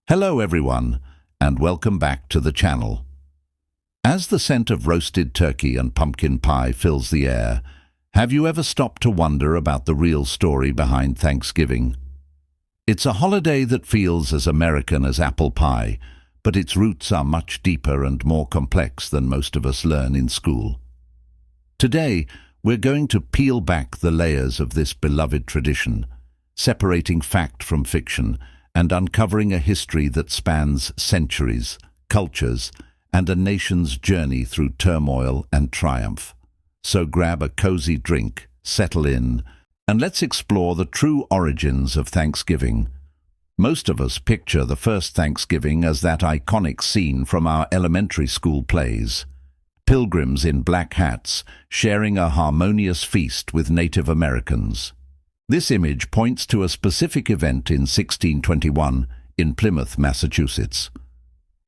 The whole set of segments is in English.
Hello everyone, and welcome back to the channel. As the scent of roasted turkey and pumpkin pie fills the air, have you ever stopped to wonder about the real story behind Thanksgiving? It's a holiday that feels as American as apple pie, but its roots are much deeper and more complex than most of us learn in school. Today, we're going to peel back the layers of this beloved tradition, separating fact from fiction, and uncovering a history that spans centuries, cultures, and a nation's journey through turmoil and triumph. So grab a cozy drink, settle in, and let's explore the true origins of Thanksgiving. Most of us picture the first Thanksgiving as that iconic scene from our elementary school plays. Pilgrims in black hats sharing a harmonious feast with Native Americans. This image points to a specific event in 1621 in Plymouth, Massachusetts.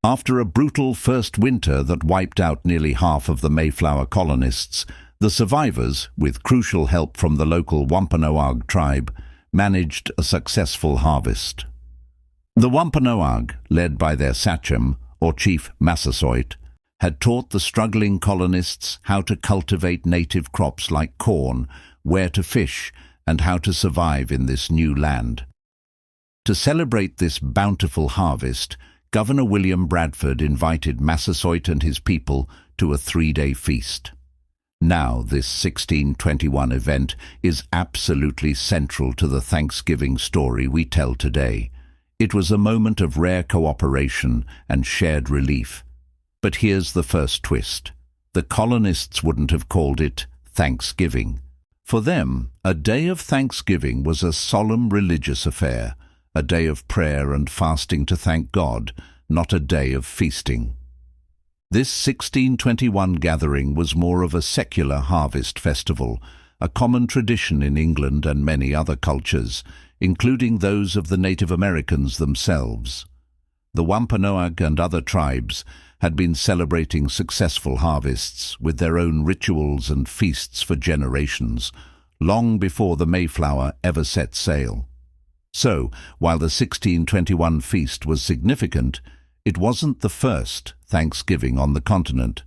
After a brutal first winter that wiped out nearly half of the Mayflower colonists, the survivors, with crucial help from the local Wampanoag tribe, managed a successful harvest. The Wampanoag, led by their sachem, or chief Massasoit, had taught the struggling colonists how to cultivate native crops like corn, where to fish, and how to survive in this new land. To celebrate this bountiful harvest, Governor William Bradford invited Massasoit and his people to a 3-day feast. Now, this 1621 event is absolutely central to the Thanksgiving story we tell today. It was a moment of rare cooperation and shared relief. But here's the first twist. The colonists wouldn't have called it Thanksgiving. For them, a day of Thanksgiving was a solemn religious affair, a day of prayer and fasting to thank God, not a day of feasting. This 1621 gathering was more of a secular harvest festival, a common tradition in England and many other cultures, including those of the Native Americans themselves. The Wampanoag and other tribes had been celebrating successful harvests with their own rituals and feasts for generations, long before the Mayflower ever set sail. So, while the 1621 feast was significant, it wasn't the first Thanksgiving on the continent.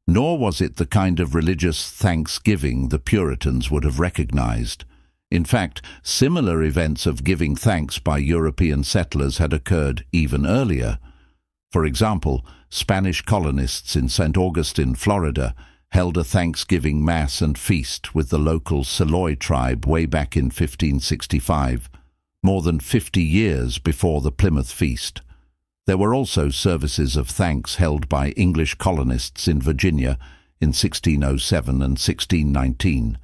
Nor was it the kind of religious thanksgiving the Puritans would have recognized. In fact, similar events of giving thanks by European settlers had occurred even earlier. For example, Spanish colonists in St. Augustine, Florida, held a Thanksgiving Mass and feast with the local Seloy tribe way back in 1565, more than 50 years before the Plymouth Feast. There were also services of thanks held by English colonists in Virginia in 1607 and 1619.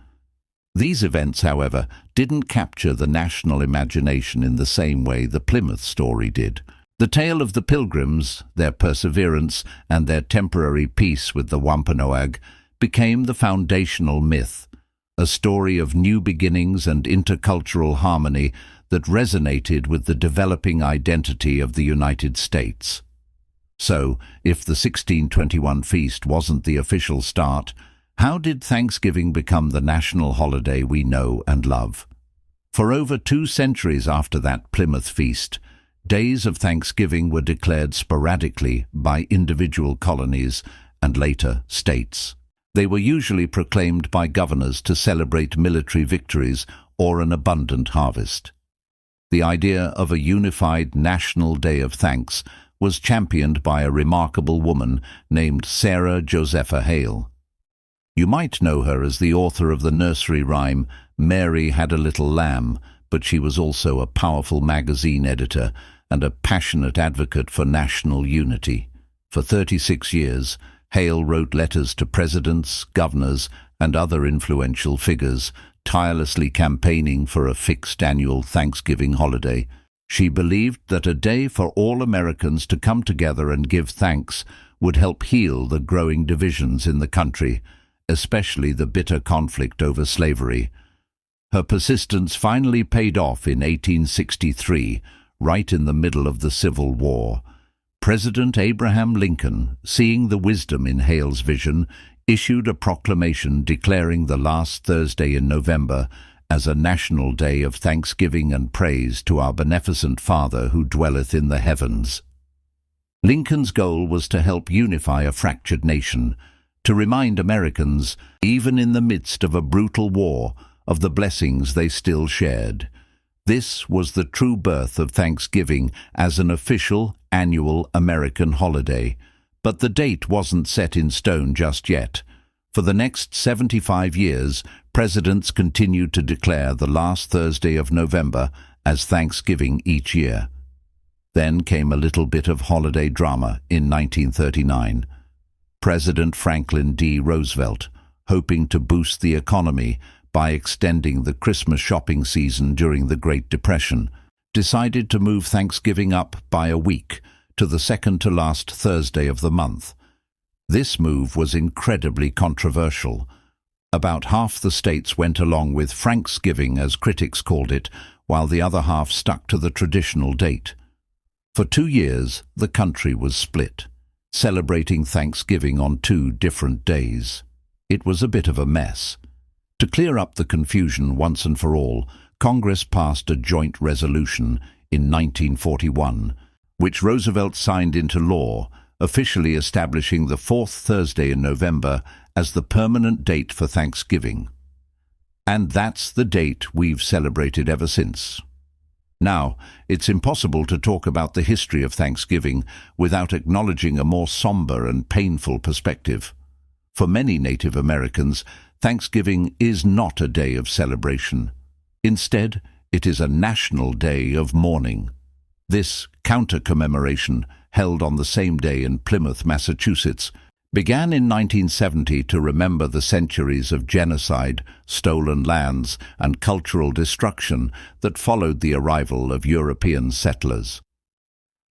These events, however, didn't capture the national imagination in the same way the Plymouth story did. The tale of the Pilgrims, their perseverance, and their temporary peace with the Wampanoag became the foundational myth, a story of new beginnings and intercultural harmony that resonated with the developing identity of the United States. So, if the 1621 feast wasn't the official start, how did Thanksgiving become the national holiday we know and love? For over 2 centuries after that Plymouth Feast, days of Thanksgiving were declared sporadically by individual colonies and later states. They were usually proclaimed by governors to celebrate military victories or an abundant harvest. The idea of a unified national day of thanks was championed by a remarkable woman named Sarah Josepha Hale. You might know her as the author of the nursery rhyme, "Mary Had a Little Lamb," but she was also a powerful magazine editor and a passionate advocate for national unity. For 36 years, Hale wrote letters to presidents, governors, and other influential figures, tirelessly campaigning for a fixed annual Thanksgiving holiday. She believed that a day for all Americans to come together and give thanks would help heal the growing divisions in the country, especially the bitter conflict over slavery. Her persistence finally paid off in 1863, right in the middle of the Civil War. President Abraham Lincoln, seeing the wisdom in Hale's vision, issued a proclamation declaring the last Thursday in November as a national day of thanksgiving and praise to our beneficent Father who dwelleth in the heavens. Lincoln's goal was to help unify a fractured nation, to remind Americans, even in the midst of a brutal war, of the blessings they still shared. This was the true birth of Thanksgiving as an official annual American holiday. But the date wasn't set in stone just yet. For the next 75 years, presidents continued to declare the last Thursday of November as Thanksgiving each year. Then came a little bit of holiday drama in 1939. President Franklin D. Roosevelt, hoping to boost the economy by extending the Christmas shopping season during the Great Depression, decided to move Thanksgiving up by a week to the second-to-last Thursday of the month. This move was incredibly controversial. About half the states went along with Franksgiving, as critics called it, while the other half stuck to the traditional date. For 2 years, the country was split, celebrating Thanksgiving on 2 different days. It was a bit of a mess. To clear up the confusion once and for all, Congress passed a joint resolution in 1941, which Roosevelt signed into law, officially establishing the 4th Thursday in November as the permanent date for Thanksgiving. And that's the date we've celebrated ever since. Now, it's impossible to talk about the history of Thanksgiving without acknowledging a more somber and painful perspective. For many Native Americans, Thanksgiving is not a day of celebration. Instead, it is a national day of mourning. This counter-commemoration, held on the same day in Plymouth, Massachusetts, began in 1970 to remember the centuries of genocide, stolen lands, and cultural destruction that followed the arrival of European settlers.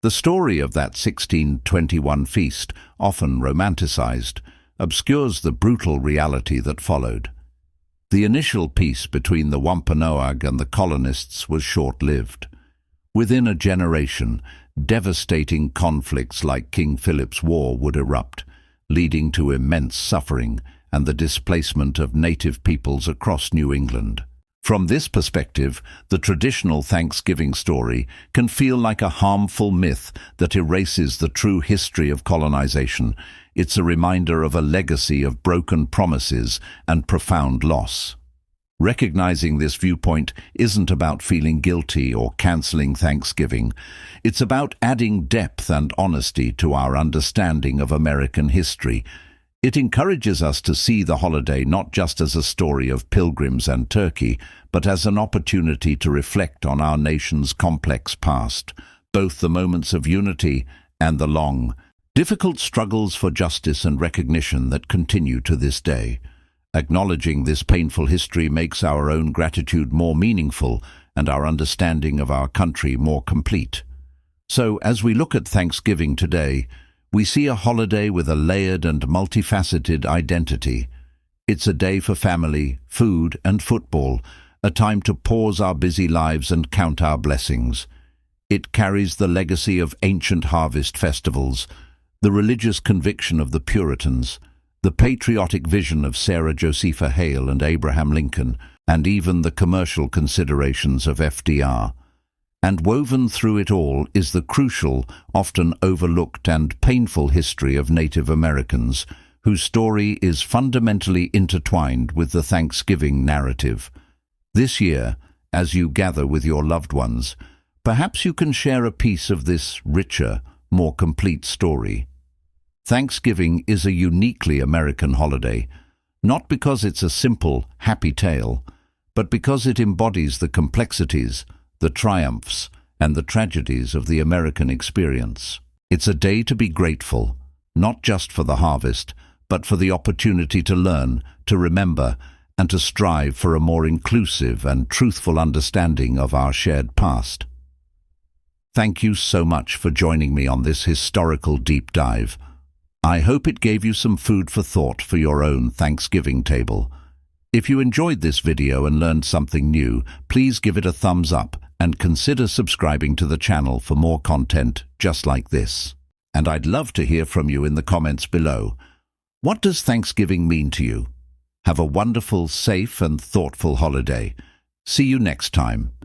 The story of that 1621 feast, often romanticized, obscures the brutal reality that followed. The initial peace between the Wampanoag and the colonists was short-lived. Within a generation, devastating conflicts like King Philip's War would erupt, leading to immense suffering and the displacement of native peoples across New England. From this perspective, the traditional Thanksgiving story can feel like a harmful myth that erases the true history of colonization. It's a reminder of a legacy of broken promises and profound loss. Recognizing this viewpoint isn't about feeling guilty or canceling Thanksgiving. It's about adding depth and honesty to our understanding of American history. It encourages us to see the holiday not just as a story of pilgrims and turkey, but as an opportunity to reflect on our nation's complex past, both the moments of unity and the long, difficult struggles for justice and recognition that continue to this day. Acknowledging this painful history makes our own gratitude more meaningful and our understanding of our country more complete. So, as we look at Thanksgiving today, we see a holiday with a layered and multifaceted identity. It's a day for family, food, and football, a time to pause our busy lives and count our blessings. It carries the legacy of ancient harvest festivals, the religious conviction of the Puritans, the patriotic vision of Sarah Josepha Hale and Abraham Lincoln, and even the commercial considerations of FDR. And woven through it all is the crucial, often overlooked and painful history of Native Americans, whose story is fundamentally intertwined with the Thanksgiving narrative. This year, as you gather with your loved ones, perhaps you can share a piece of this richer, more complete story. Thanksgiving is a uniquely American holiday, not because it's a simple, happy tale, but because it embodies the complexities, the triumphs, and the tragedies of the American experience. It's a day to be grateful, not just for the harvest, but for the opportunity to learn, to remember, and to strive for a more inclusive and truthful understanding of our shared past. Thank you so much for joining me on this historical deep dive. I hope it gave you some food for thought for your own Thanksgiving table. If you enjoyed this video and learned something new, please give it a thumbs up and consider subscribing to the channel for more content just like this. And I'd love to hear from you in the comments below. What does Thanksgiving mean to you? Have a wonderful, safe, and thoughtful holiday. See you next time.